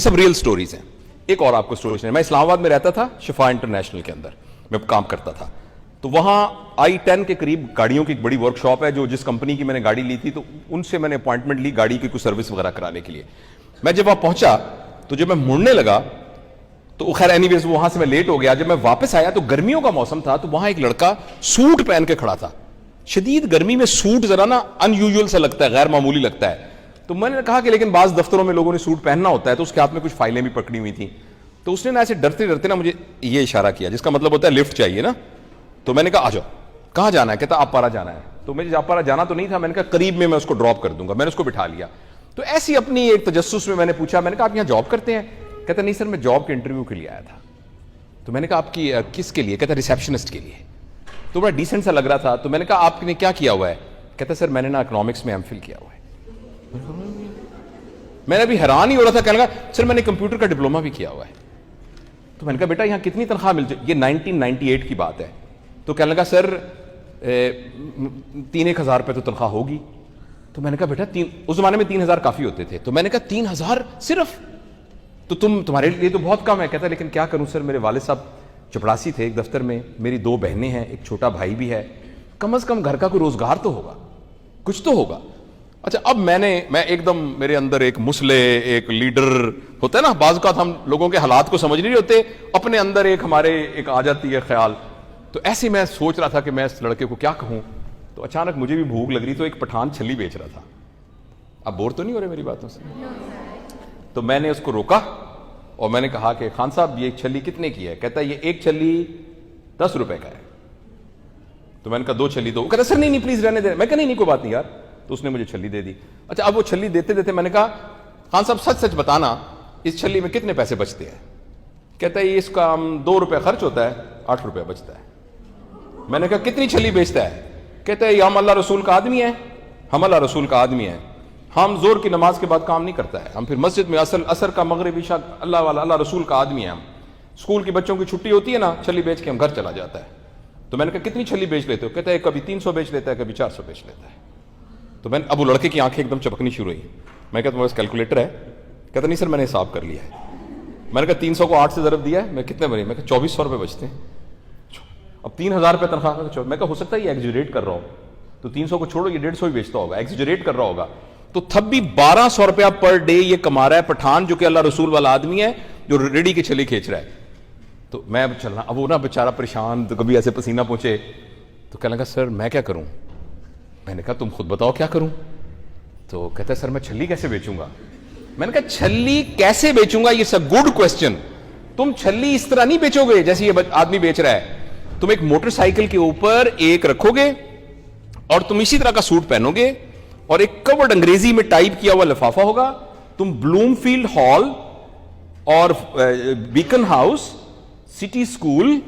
سب real stories ہیں. ایک اور آپ کو سٹوری سنیں. میں اسلام آباد میں رہتا تھا, شفا انٹرنیشنل کے اندر میں کام کرتا تھا. تو وہاں I-10 کے قریب گاڑیوں کی ایک بڑی ورک شاپ ہے, جو جس کمپنی کی میں نے گاڑی لی تھی تو ان سے میں نے اپوائنٹمنٹ لی گاڑی کی کوئی سروس وغیرہ کرانے کے لیے. میں جب وہاں پہنچا تو جب میں مڑنے لگا تو خیر اینی ویز وہاں سے میں لیٹ ہو گیا. جب میں واپس آیا تو گرمیوں کا موسم تھا, تو وہاں ایک لڑکا سوٹ پہن کے کھڑا تھا. شدید گرمی میں سوٹ ذرا نا ان یوزول سے لگتا ہے, غیر معمولی لگتا ہے. تو میں نے کہا کہ لیکن بعض دفتروں میں لوگوں نے سوٹ پہننا ہوتا ہے, تو اس کے ہاتھ میں کچھ فائلیں بھی پکڑی ہوئی تھیں. تو اس نے نا ایسے ڈرتے ڈرتے نا مجھے یہ اشارہ کیا, جس کا مطلب ہوتا ہے لفٹ چاہیے نا. تو میں نے کہا آ جاؤ. کہاں جانا ہے؟ کہتا آپ پارا جانا ہے. تو مجھے آپ پارا جانا تو نہیں تھا. میں نے کہا قریب میں اس کو ڈراپ کر دوں گا. میں نے اس کو بٹھا لیا. تو ایسی اپنی ایک تجسس میں نے پوچھا, میں نے کہا آپ یہاں جاب کرتے ہیں؟ کہتا نہیں سر, میں جاب کے انٹرویو کے لیے آیا تھا. تو میں نے کہا آپ کی کس کے لیے؟ کہتا ریسیپشنسٹ کے لیے. تو بڑا ڈیسنٹ سا لگ رہا تھا. تو میں نے کہا آپ نے کیا کیا ہوا ہے؟ کہتا سر میں نے نا اکنامکس میں M.Phil کیا ہوا ہے. میں نے ابھی حیران ہی ہو رہا تھا, کہنے لگا سر میں نے کمپیوٹر کا ڈپلوما بھی کیا ہوا ہے. تو میں نے کہا بیٹا یہاں کتنی تنخواہ مل جائے؟ یہ 1998 کی بات ہے. تو کہنے لگا سر 3,000 روپے تو تنخواہ ہوگی. تو میں نے کہا بیٹا اس زمانے میں 3,000 کافی ہوتے تھے. تو میں نے کہا 3,000 صرف؟ تو تمہارے لیے تو بہت کم ہے. کہتا لیکن کیا کروں سر, میرے والد صاحب چپڑاسی تھے ایک دفتر میں, میری 2 بہنیں ہیں, ایک چھوٹا بھائی بھی ہے, کم از کم گھر کا کوئی روزگار تو ہوگا, کچھ تو ہوگا. اچھا اب میں ایک دم میرے اندر ایک مسلح, ایک لیڈر ہوتا ہے نا, بعض اوقات ہم لوگوں کے حالات کو سمجھ نہیں ہوتے, اپنے اندر ایک ہمارے ایک آ جاتی ہے خیال. تو ایسے میں سوچ رہا تھا کہ میں اس لڑکے کو کیا کہوں. تو اچانک مجھے بھی بھوک لگ رہی, تو ایک پٹھان چھلی بیچ رہا تھا. اب بور تو نہیں ہو رہے میری باتوں سے؟ تو میں نے اس کو روکا اور میں نے کہا کہ خان صاحب یہ چھلی کتنے کی ہے؟ کہتا ہے یہ ایک چھلی 10 روپے کا ہے. تو میں نے کہا 2 چھلی دو. وہ کہتا سر نہیں پلیز رہنے دیں. میں کہا نہیں کوئی بات نہیں یار. تو اس نے مجھے چھلی دے دی. اچھا اب وہ چھلی دیتے دیتے میں نے کہا خان صاحب سچ سچ بتانا اس چھلی میں کتنے پیسے بچتے ہیں؟ کہتا ہے اس کا 2 روپے خرچ ہوتا ہے, 8 روپے بچتا ہے. میں نے کہا کتنی چھلی بیچتا ہے؟ کہتا ہے ہم اللہ رسول کا آدمی ہیں, ہم اللہ رسول کا آدمی ہیں, ہم زور کی نماز کے بعد کام نہیں کرتا ہے, ہم پھر مسجد میں عصر کا مغرب عشاء اللہ والا اللہ رسول کا آدمی ہے. ہم اسکول کی بچوں کی چھٹی ہوتی ہے نا, چھلی بیچ کے ہم گھر چلا جاتا ہے. تو میں نے کہا کتنی چھلی بیچ لیتے ہو؟ کہتا ہے کبھی 300 بیچ لیتا ہے, کبھی 400 بیچ لیتا ہے. تو میں اب وہ لڑکے کی آنکھیں ایک دم چپکنی شروع ہوئی. میں کہتا تمہارے پاس کیلکولیٹر ہے؟ کہتا نہیں سر میں نے حساب کر لیا ہے. میں نے کہا 300 کو 8 سے ضرب دیا ہے, میں کتنے بنے؟ میں کہا 2400 روپے بچتے ہیں. اب 3,000 روپے تنخواہ. میں کہا ہو سکتا ہے یہ ایگزیجریٹ کر رہا ہوں, تو 300 کو چھوڑو یہ 150 ہی بیچتا ہوگا, ایگزیجریٹ کر رہا ہوگا. تو تب بھی 1200 روپیہ پر ڈے یہ کما رہا ہے پٹھان, جو کہ اللہ رسول والا آدمی ہے, جو ریڈی کی چھلی کھینچ رہا ہے. تو میں اب چلنا, اب وہ نا بیچارہ پریشان, تو کبھی ایسے پسینہ پہنچے. تو کہنے لگا سر میں کیا کروں؟ میں نے کہا تم خود بتاؤ کیا کروں. تو کہتا ہے سر میں چھلی کیسے بیچوں گا؟ میں نے کہا چھلی کیسے بیچوں گا, یہ گڈ کوسچن. تم چھلی اس طرح نہیں بیچو گے جیسے یہ آدمی بیچ رہا ہے. تم ایک موٹر سائیکل کے اوپر ایک رکھو گے اور تم اسی طرح کا سوٹ پہنو گے, اور ایک کورڈ انگریزی میں ٹائپ کیا ہوا لفافہ ہوگا. تم بلوم فیلڈ ہال اور Beaconhouse, City School,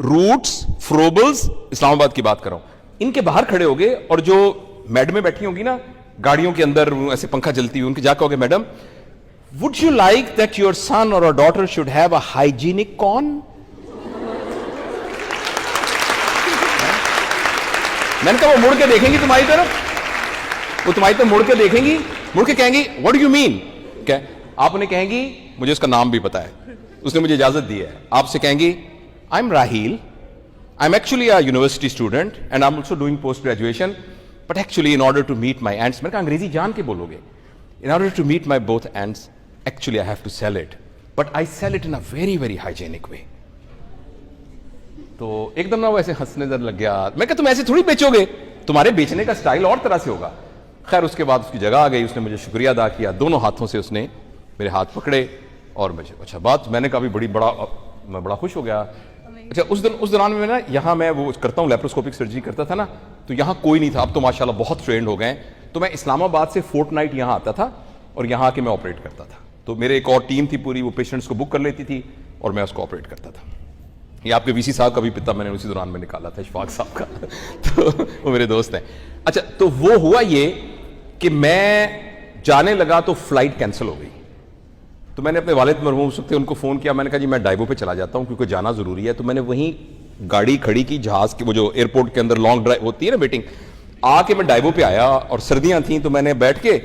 Roots, Froebel's, Islamabad کی بات کر رہا ہوں, ان کے باہر کھڑے ہوگے, اور جو میڈمیں بیٹھی ہوں گی نا گاڑیوں کے اندر ایسے پنکھا جلتی ہوئی, ان کے جا کہو گے madam would you like that your son or a daughter should have a hygienic con? میں نے کہا وہ مڑ کے دیکھیں گی تمہاری طرف, وہ تمہاری طرف مڑ کے دیکھیں گی, مڑ کے کہیں گی what do you mean? کیا آپ انہیں کہیں گی, مجھے اس کا نام بھی پتا ہے, اس نے مجھے اجازت دی ہے, آپ سے کہیں گی I'm Raheel, I'm actually a university student and I'm also doing post graduation, but actually in order to meet my ends, میں نے کہا انگریزی جان کے بولو گے, in order to meet my both ends, actually I have to sell it, but I sell it in a very very hygienic way. تو ایک دم نہ وہ ایسے ہنسنے در لگ گیا. میں کہا تم ایسے تھوڑی بیچو گے, تمہارے بیچنے کا سٹائل اور طرح سے ہوگا. خیر اس کے بعد اس کی جگہ آ گئی, اس نے مجھے شکریہ ادا کیا, دونوں ہاتھوں سے اس نے میرے ہاتھ پکڑے اور مجھے اچھا بات, میں نے کہا بھی میں بڑا خوش ہو گیا. اچھا اس دوران میں نا یہاں میں وہ کرتا ہوں لیپروسکوپک سرجری کرتا تھا نا, تو یہاں کوئی نہیں تھا, اب تو ماشاءاللہ بہت ٹرینڈ ہو گئے. تو میں اسلام آباد سے فورٹ نائٹ یہاں آتا تھا اور یہاں آ کے میں آپریٹ کرتا تھا. تو میرے ایک اور ٹیم تھی پوری, وہ پیشنٹس کو بک کر لیتی تھی اور میں اس کو آپریٹ کرتا تھا. یہ آپ کے وی سی صاحب کا بھی پتا میں نے اسی دوران میں نکالا تھا, اشفاق صاحب کا, تو وہ میرے دوست ہیں. اچھا تو وہ ہوا یہ کہ میں جانے لگا تو فلائٹ کینسل ہو گئی. تو میں نے اپنے والد مرحوم ہو سکتے ان کو فون کیا, میں نے کہا جی میں ڈائیو پہ چلا جاتا ہوں کیونکہ جانا ضروری ہے. تو میں نے وہیں گاڑی کھڑی کی جہاز کی, وہ جو ایئرپورٹ کے اندر لانگ ڈرائیو ہوتی ہے نا ویٹنگ, آ کے میں ڈائیو پہ آیا اور سردیاں تھیں, تو میں نے بیٹھ کے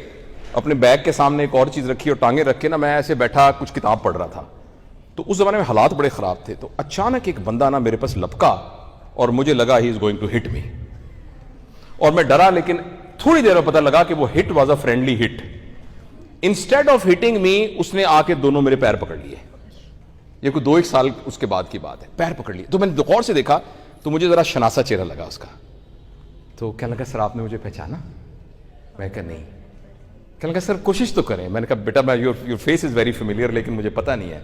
اپنے بیگ کے سامنے ایک اور چیز رکھی اور ٹانگیں رکھ کے نا میں ایسے بیٹھا کچھ کتاب پڑھ رہا تھا. تو اس زمانے میں حالات بڑے خراب تھے. تو اچانک ایک بندہ نا میرے پاس لپکا اور مجھے لگا ہی از گوئنگ ٹو ہٹ می, اور میں ڈرا, لیکن تھوڑی دیر میں پتہ لگا کہ وہ hit was a friendly hit. Instead of hitting me اس نے آ کے دونوں میرے پیر پکڑ لیے. یہ کوئی 2-1 سال اس کے بعد کی بات ہے. پیر پکڑ لیے تو میں نے غور سے دیکھا تو مجھے ذرا شناسا چہرہ لگا اس کا. تو کہنے لگا سر آپ نے مجھے پہچانا؟ میں کہا نہیں. کہنے لگا سر کوشش تو کریں. میں نے کہا بیٹا میں your face is very familiar لیکن مجھے پتہ نہیں ہے.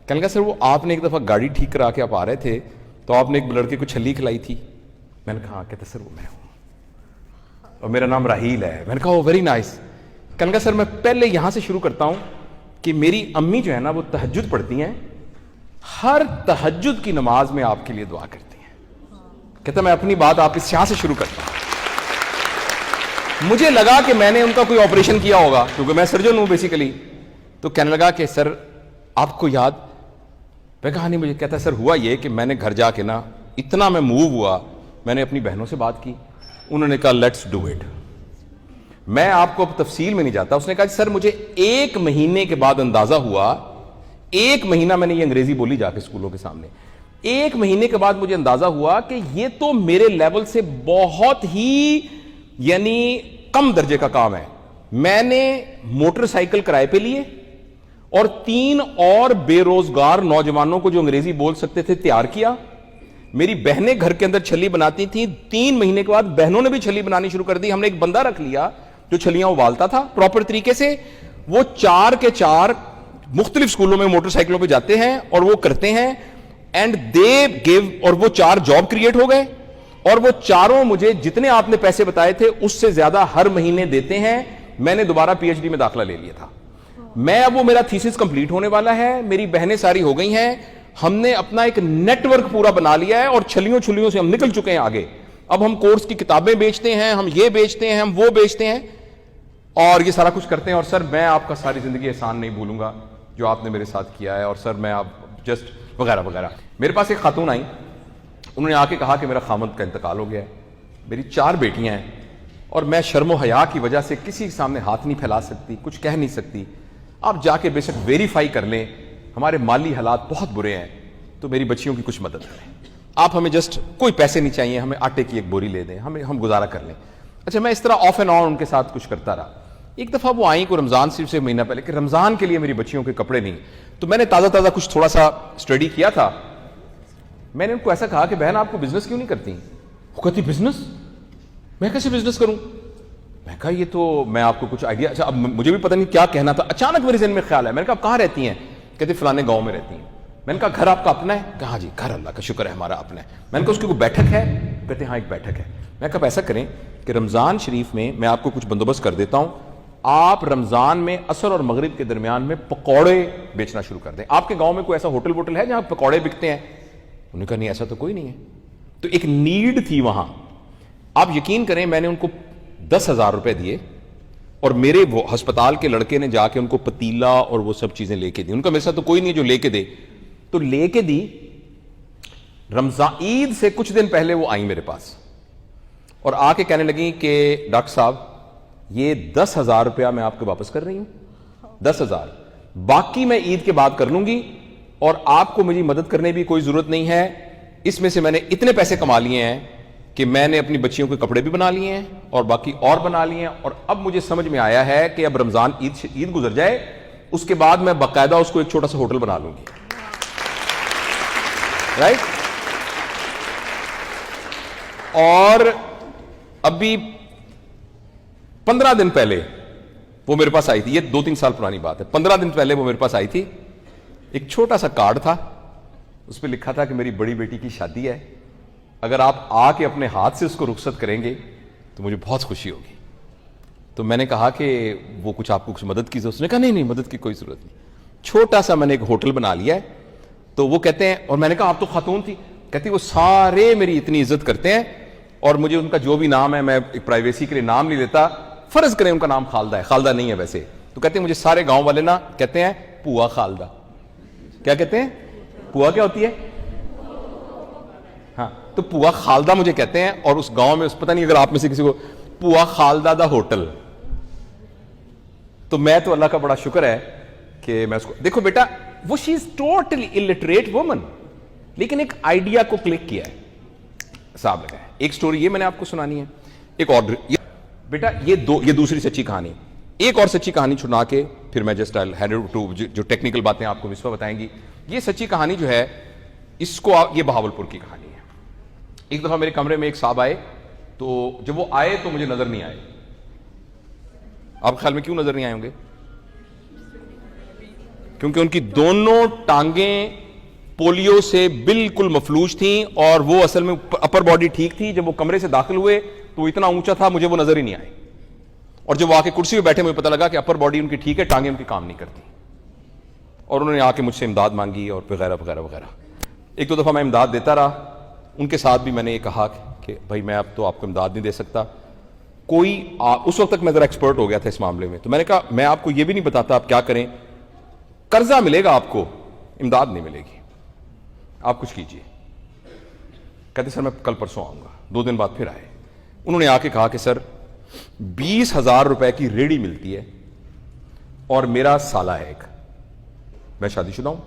کہنے لگا سر وہ آپ نے ایک دفعہ گاڑی ٹھیک کرا کے آپ آ رہے تھے تو آپ نے ایک لڑکے کو چھلی کھلائی تھی. میں نے کہا ہاں. کہتے سر وہ میں ہوں اور میرا نام راہیل ہے. میں نے کہا وہ ویری نائس. کہنے لگا سر میں پہلے یہاں سے شروع کرتا ہوں کہ میری امی جو ہے نا وہ تہجد پڑھتی ہیں, ہر تہجد کی نماز میں آپ کے لیے دعا کرتی ہیں. کہتا میں اپنی بات آپ اس یہاں سے شروع کرتا ہوں. مجھے لگا کہ میں نے ان کا کوئی آپریشن کیا ہوگا کیونکہ میں سرجن ہوں بیسیکلی. تو کہنے لگا کہ سر آپ کو یاد؟ میں کہا نہیں مجھے. کہتا سر ہوا یہ کہ میں نے گھر جا کے نا اتنا میں موو ہوا, میں نے اپنی بہنوں سے بات کی, انہوں نے کہا لیٹس ڈو اٹ. میں آپ کو اب تفصیل میں نہیں جاتا. اس نے کہا سر مجھے 1 مہینے کے بعد اندازہ ہوا, 1 مہینہ میں نے یہ انگریزی بولی جا کے اسکولوں کے سامنے, 1 مہینے کے بعد مجھے اندازہ ہوا کہ یہ تو میرے لیول سے بہت ہی یعنی کم درجے کا کام ہے. میں نے موٹر سائیکل کرائے پہ لیے اور 3 اور بے روزگار نوجوانوں کو جو انگریزی بول سکتے تھے تیار کیا. میری بہنیں گھر کے اندر چھلی بناتی تھیں, 3 مہینے کے بعد بہنوں نے بھی چھلی بنانی شروع کر دی. ہم نے ایک بندہ رکھ لیا جو چھلیاں ابالتا تھا پراپر طریقے سے. وہ 4 کے 4 مختلف اسکولوں میں موٹر سائیکلوں پہ جاتے ہیں اور وہ کرتے ہیں اینڈ دے گیو, اور وہ 4 جاب کریٹ ہو گئے اور وہ 4 مجھے جتنے آپ نے پیسے بتائے تھے اس سے زیادہ ہر مہینے دیتے ہیں. میں نے دوبارہ پی ایچ ڈی میں داخلہ لے لیا تھا. میں اب وہ میرا تھیسس کمپلیٹ ہونے والا ہے, میری بہنیں ساری ہو گئی ہیں, ہم نے اپنا ایک نیٹ ورک پورا بنا لیا ہے اور چھلیوں سے ہم نکل چکے ہیں آگے. اب ہم کورس کی کتابیں بیچتے ہیں, ہم یہ بیچتے ہیں, ہم وہ بیچتے ہیں اور یہ سارا کچھ کرتے ہیں. اور سر میں آپ کا ساری زندگی احسان نہیں بھولوں گا جو آپ نے میرے ساتھ کیا ہے. اور سر میں آپ جسٹ وغیرہ وغیرہ. میرے پاس ایک خاتون آئی, انہوں نے آ کے کہا کہ میرا خامد کا انتقال ہو گیا ہے, میری 4 بیٹیاں ہیں اور میں شرم و حیا کی وجہ سے کسی کے سامنے ہاتھ نہیں پھیلا سکتی, کچھ کہہ نہیں سکتی. آپ جا کے بے شک ویریفائی کر لیں, ہمارے مالی حالات بہت برے ہیں, تو میری بچیوں کی کچھ مدد کریں. آپ ہمیں جسٹ کوئی پیسے نہیں چاہیے, ہمیں آٹے کی ایک بوری لے دیں, ہم گزارا کر لیں. اچھا میں اس طرح آف اینڈ آن ان کے ساتھ کچھ کرتا رہا. ایک دفعہ وہ آئیں کو رمضان سے مہینہ پہلے کہ رمضان کے لیے میری بچیوں کے کپڑے نہیں. تو میں نے تازہ کچھ تھوڑا سا اسٹڈی کیا تھا. میں نے ان کو ایسا کہا کہ بہن آپ کو بزنس کیوں نہیں کرتی؟ وہ کہتی بزنس؟ میں کیسے بزنس کروں؟ میں کہا یہ تو میں آپ کو کچھ آئیڈیا. اچھا اب مجھے بھی پتہ نہیں کیا کہنا تھا, اچانک میرے ذہن میں خیال ہے. میں نے کہا آپ کہاں رہتی ہیں؟ کہتے فلانے گاؤں میں رہتی ہیں. میں نے کہا گھر آپ کا اپنا ہے؟ کہا جی گھر اللہ کا شکر ہے ہمارا اپنا ہے. میں نے کہا اس کی کوئی بیٹھک ہے؟ کہتے ہاں ایک بیٹھک ہے. میں کہا ایسا کریں کہ رمضان شریف میں آپ کو کچھ بندوبست کر دیتا ہوں, آپ رمضان میں عصر اور مغرب کے درمیان میں پکوڑے بیچنا شروع کر دیں. آپ کے گاؤں میں کوئی ایسا ہوٹل ووٹل ہے جہاں پکوڑے بکتے ہیں؟ انہوں نے کہا نہیں ایسا تو کوئی نہیں ہے. تو ایک نیڈ تھی وہاں. آپ یقین کریں میں نے ان کو 10,000 روپے دیے اور میرے وہ ہسپتال کے لڑکے نے جا کے ان کو پتیلا اور وہ سب چیزیں لے کے دی. ان کا میرے ساتھ تو کوئی نہیں جو لے کے دے, تو لے کے دی. رمضان عید سے کچھ دن پہلے وہ آئیں میرے پاس اور آ کے کہنے لگیں کہ ڈاکٹر صاحب یہ 10,000 روپیہ میں آپ کو واپس کر رہی ہوں, 10,000 باقی میں عید کے بعد کر لوں گی اور آپ کو مجھے مدد کرنے بھی کوئی ضرورت نہیں ہے. اس میں سے میں نے اتنے پیسے کما لیے ہیں کہ میں نے اپنی بچیوں کے کپڑے بھی بنا لیے ہیں اور باقی اور بنا لیے ہیں. اور اب مجھے سمجھ میں آیا ہے کہ اب رمضان عید گزر جائے اس کے بعد میں باقاعدہ اس کو ایک چھوٹا سا ہوٹل بنا لوں گی. رائٹ. اور ابھی 15 دن پہلے وہ میرے پاس آئی تھی, یہ 2-3 سال پرانی بات ہے. 15 دن پہلے وہ میرے پاس آئی تھی. ایک چھوٹا سا کارڈ تھا, اس پہ لکھا تھا کہ میری بڑی بیٹی کی شادی ہے, اگر آپ آ کے اپنے ہاتھ سے اس کو رخصت کریں گے تو مجھے بہت خوشی ہوگی. تو میں نے کہا کہ وہ کچھ آپ کو کچھ مدد کی ضرورت؟ اس نے کہا نہیں مدد کی کوئی ضرورت نہیں, چھوٹا سا میں نے ایک ہوٹل بنا لیا ہے. تو وہ کہتے ہیں, اور میں نے کہا آپ تو خاتون تھی, کہتی وہ سارے میری اتنی عزت کرتے ہیں اور مجھے ان کا جو بھی نام ہے, میں ایک پرائیویسی کے لیے نام نہیں لیتا, فرض کریں ان کا نام خالدہ ہے, خالدہ نہیں ہے ویسے, تو کہتے ہیں مجھے سارے گاؤں والے نا کہتے ہیں پوا خالدہ. کیا کہتے ہیں؟ پوا کیا ہوتی ہے؟ ہاں, تو پوا خالدہ مجھے کہتے ہیں. اور اس گاؤں میں پتہ نہیں اگر آپ میں سے کسی کو پوا خالدہ دا ہوٹل, تو میں تو اللہ کا بڑا شکر ہے کہ میں اس کو, دیکھو بیٹا وہ شی از ٹوٹلی الٹریٹ وومن, لیکن ایک آئیڈیا کو کلک کیا ہے, صاحب لگا ہے. ایک سٹوری یہ میں نے آپ کو سنانی ہے, ایک اور بیٹا یہ دوسری سچی کہانی. ایک اور سچی کہانی سنا کے پھر میں جسٹ آئی ہینڈ ٹو جو ٹیکنیکل باتیں آپ کو وسوا بتائیں گی. یہ سچی کہانی جو ہے اس کو یہ بہاولپور کی کہانی ہے. ایک دفعہ میرے کمرے میں ایک صاحب آئے, تو جب وہ آئے تو مجھے نظر نہیں آئے. آپ کے خیال میں کیوں نظر نہیں آئے ہوں گے؟ کیونکہ ان کی دونوں ٹانگیں پولیو سے بالکل مفلوج تھیں, اور وہ اصل میں اپر باڈی ٹھیک تھی. جب وہ کمرے سے داخل ہوئے تو وہ اتنا اونچا تھا مجھے وہ نظر ہی نہیں آئے, اور جب وہ آ کے کرسی پہ بیٹھے مجھے پتا لگا کہ اپر باڈی ان کی ٹھیک ہے, ٹانگیں ان کی کام نہیں کرتی, اور انہوں نے آ کے مجھ سے امداد مانگی اور وغیرہ وغیرہ وغیرہ. ایک دو دفعہ میں امداد دیتا رہا, ان کے ساتھ بھی میں نے یہ کہا کہ بھائی میں اب تو آپ کو امداد نہیں دے سکتا. کوئی اس وقت تک میں ذرا ایکسپرٹ ہو گیا تھا اس معاملے میں, تو میں نے کہا میں آپ کو یہ بھی نہیں بتاتا آپ کیا کریں, قرضہ ملے گا آپ کو, امداد نہیں ملے گی, آپ کچھ کیجئے. کہتے سر میں کل پرسوں آؤں گا. 2 دن بعد پھر آئے. انہوں نے آ کے کہا کہ سر 20,000 روپے کی ریڑھی ملتی ہے اور میرا سالہ ہے ایک, میں شادی شدہ ہوں,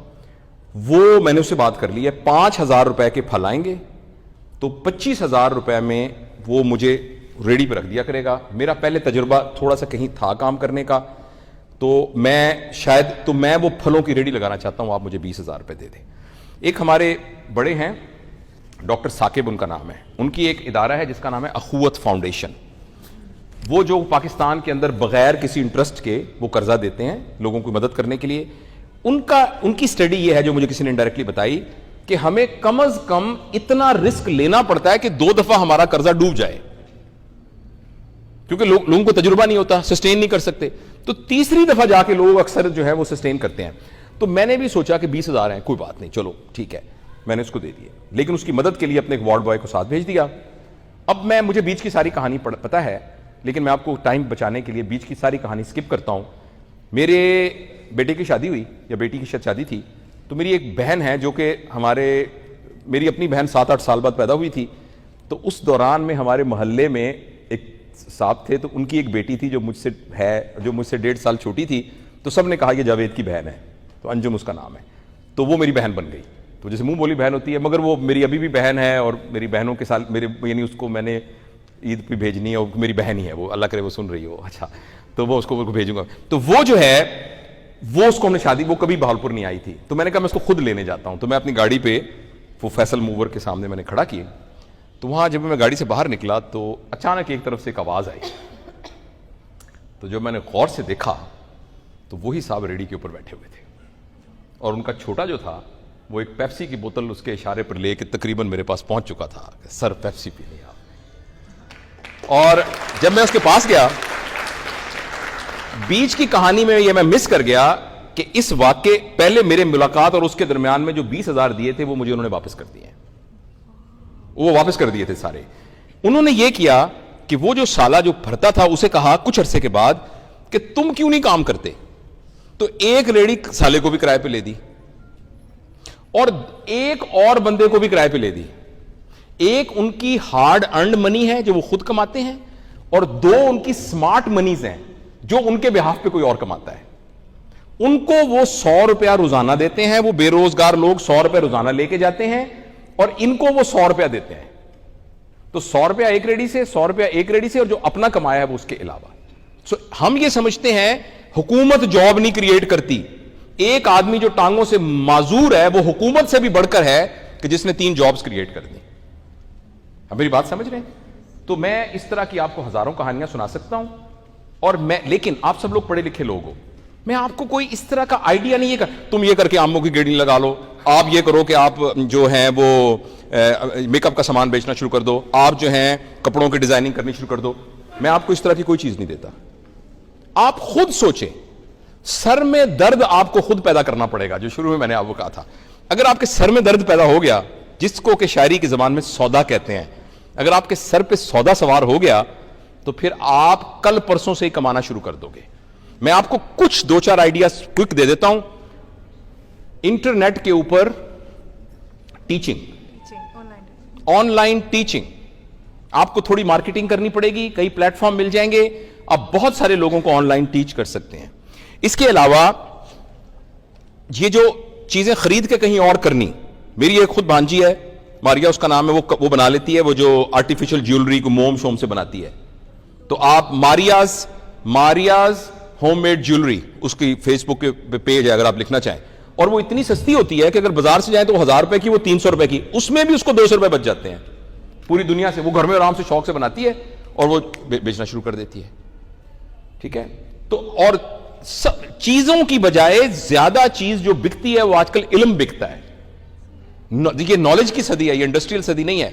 وہ میں نے اس سے بات کر لی ہے, 5,000 روپے کے پھل آئیں گے تو 25,000 روپے میں وہ مجھے ریڑھی پہ رکھ دیا کرے گا. میرا پہلے تجربہ تھوڑا سا کہیں تھا کام کرنے کا, تو میں وہ پھلوں کی ریڑھی لگانا چاہتا ہوں, آپ مجھے 20,000 روپے دے دیں. ایک ہمارے بڑے ہیں ڈاکٹر ثاقب ان کا نام ہے, ان کی ایک ادارہ ہے جس کا نام ہے اخوت فاؤنڈیشن. وہ جو پاکستان کے اندر بغیر کسی انٹرسٹ کے وہ قرضہ دیتے ہیں لوگوں کی مدد کرنے کے لیے. ان کی سٹڈی یہ ہے جو مجھے کسی نے انڈائریکٹلی بتائی کہ ہمیں کم از کم اتنا رسک لینا پڑتا ہے کہ 2 دفعہ ہمارا قرضہ ڈوب جائے, کیونکہ لوگوں کو تجربہ نہیں ہوتا, سسٹین نہیں کر سکتے. تو تیسری دفعہ جا کے لوگ اکثر جو ہے وہ سسٹین کرتے ہیں. تو میں نے بھی سوچا کہ 20,000 ہیں, کوئی بات نہیں, چلو ٹھیک ہے, میں نے اس کو دے دیے. لیکن اس کی مدد کے لیے اپنے ایک وارڈ بوائے کو ساتھ بھیج دیا. اب مجھے بیچ کی ساری کہانی پتا ہے, لیکن میں آپ کو ٹائم بچانے کے لیے بیچ کی ساری کہانی سکپ کرتا ہوں. میرے بیٹے کی شادی ہوئی یا بیٹی کی شادی تھی, تو میری ایک بہن ہے جو کہ میری اپنی بہن 7-8 سال بعد پیدا ہوئی تھی. تو اس دوران میں ہمارے محلے میں ایک صاحب تھے, تو ان کی ایک بیٹی تھی جو مجھ سے 1.5 سال چھوٹی تھی. تو سب نے کہا یہ جاوید کی بہن ہے, تو انجم اس کا نام ہے. تو وہ میری بہن بن گئی. تو جیسے منہ بولی بہن ہوتی ہے, مگر وہ میری ابھی بھی بہن ہے, اور میری بہنوں کے ساتھ یعنی اس کو میں نے عید پہ بھیجنی ہے, اور میری بہن ہی ہے وہ, اللہ کرے وہ سن رہی ہو. اچھا, تو وہ اس کو بھیجوں گا. تو وہ جو ہے وہ اس کو ہم نے شادی, وہ کبھی بہاولپور نہیں آئی تھی, تو میں نے کہا میں اس کو خود لینے جاتا ہوں. تو میں اپنی گاڑی پہ وہ فیصل موور کے سامنے میں نے کھڑا کی. تو وہاں جب میں گاڑی سے باہر نکلا تو اچانک ایک طرف سے ایک آواز آئی. تو جب میں نے غور سے دیکھا تو وہی صاحب ریڑھی کے اوپر بیٹھے ہوئے تھے, اور ان کا چھوٹا جو تھا وہ ایک پیپسی کی بوتل اس کے اشارے پر لے کے تقریباً میرے پاس پہنچ چکا تھا. سر پیپسی پی لیا. اور جب میں اس کے پاس گیا, بیچ کی کہانی میں یہ میں مس کر گیا کہ اس واقعے پہلے میرے ملاقات اور اس کے درمیان میں جو 20,000 دیے تھے وہ مجھے انہوں نے واپس کر دیے, وہ واپس کر دیے تھے سارے. انہوں نے یہ کیا کہ وہ جو سالہ جو بھرتا تھا اسے کہا کچھ عرصے کے بعد کہ تم کیوں نہیں کام کرتے, تو ایک ریڑھی سالے کو بھی کرائے پہ لے دی, اور ایک اور بندے کو بھی کرائے پہ لے دی. ایک ان کی ہارڈ ارنڈ منی ہے جو وہ خود کماتے ہیں, اور 2 ان کی سمارٹ منیز ہیں جو ان کے بہاف پہ کوئی اور کماتا ہے. ان کو وہ 100 روپیہ روزانہ دیتے ہیں, وہ بے روزگار لوگ 100 روپیہ روزانہ لے کے جاتے ہیں, اور ان کو وہ 100 روپیہ دیتے ہیں. تو 100 روپیہ ایک ریڑھی سے, 100 روپیہ ایک ریڑھی سے, اور جو اپنا کمایا ہے وہ اس کے علاوہ. ہم یہ سمجھتے ہیں حکومت جاب نہیں کریٹ کرتی. ایک آدمی جو ٹانگوں سے معذور ہے وہ حکومت سے بھی بڑھ کر ہے کہ جس نے 3 جابز کریٹ کر دی. اب میری بات سمجھ رہے ہیں؟ تو میں اس طرح کی آپ کو ہزاروں کہانیاں سنا سکتا ہوں, اور لیکن آپ سب لوگ پڑھے لکھے لوگ ہو, میں آپ کو کوئی اس طرح کا آئیڈیا نہیں ہے کہ تم یہ کر کے آموں کی گیڑی لگا لو, آپ یہ کرو کہ آپ جو ہیں وہ میک اپ کا سامان بیچنا شروع کر دو, آپ جو ہیں کپڑوں کی ڈیزائننگ کرنی شروع کر دو. میں آپ کو اس طرح کی کوئی چیز نہیں دیتا. آپ خود سوچیں, سر میں درد آپ کو خود پیدا کرنا پڑے گا, جو شروع میں نے آپ کو کہا تھا. اگر آپ کے سر میں درد پیدا ہو گیا, جس کو کہ شاعری کی زبان میں سودا کہتے ہیں, اگر آپ کے سر پہ سودا سوار ہو گیا تو پھر آپ کل پرسوں سے ہی کمانا شروع کر دو گے. میں آپ کو کچھ 2-4 آئیڈیاز کوئک دے دیتا ہوں. انٹرنیٹ کے اوپر ٹیچنگ, آن لائن ٹیچنگ, آپ کو تھوڑی مارکیٹنگ کرنی پڑے گی, کئی پلیٹ فارم مل جائیں گے, آپ بہت سارے لوگوں کو آن لائن ٹیچ کر سکتے ہیں. اس کے علاوہ یہ جو چیزیں خرید کے کہیں اور کرنی, میری ایک خود بھانجی ہے ماریا اس کا نام ہے, وہ بنا لیتی ہے وہ جو آرٹیفیشل جیولری کو موم شوم سے بناتی ہے. تو آپ ماریاز ہوم میڈ جیولری, اس کی فیس بک پہ پیج ہے اگر آپ لکھنا چاہیں, اور وہ اتنی سستی ہوتی ہے کہ اگر بازار سے جائیں تو وہ 1000 روپے کی, وہ 300 روپے کی, اس میں بھی اس کو 200 روپے بچ جاتے ہیں. پوری دنیا سے وہ گھر میں آرام سے شوق سے بناتی ہے اور وہ بیچنا شروع کر دیتی ہے. ٹھیک ہے, تو اور چیزوں کی بجائے زیادہ چیز جو بکتی ہے وہ آج کل علم بکتا ہے. دیکھیے نالج کی صدی ہے, یہ انڈسٹریل صدی نہیں ہے.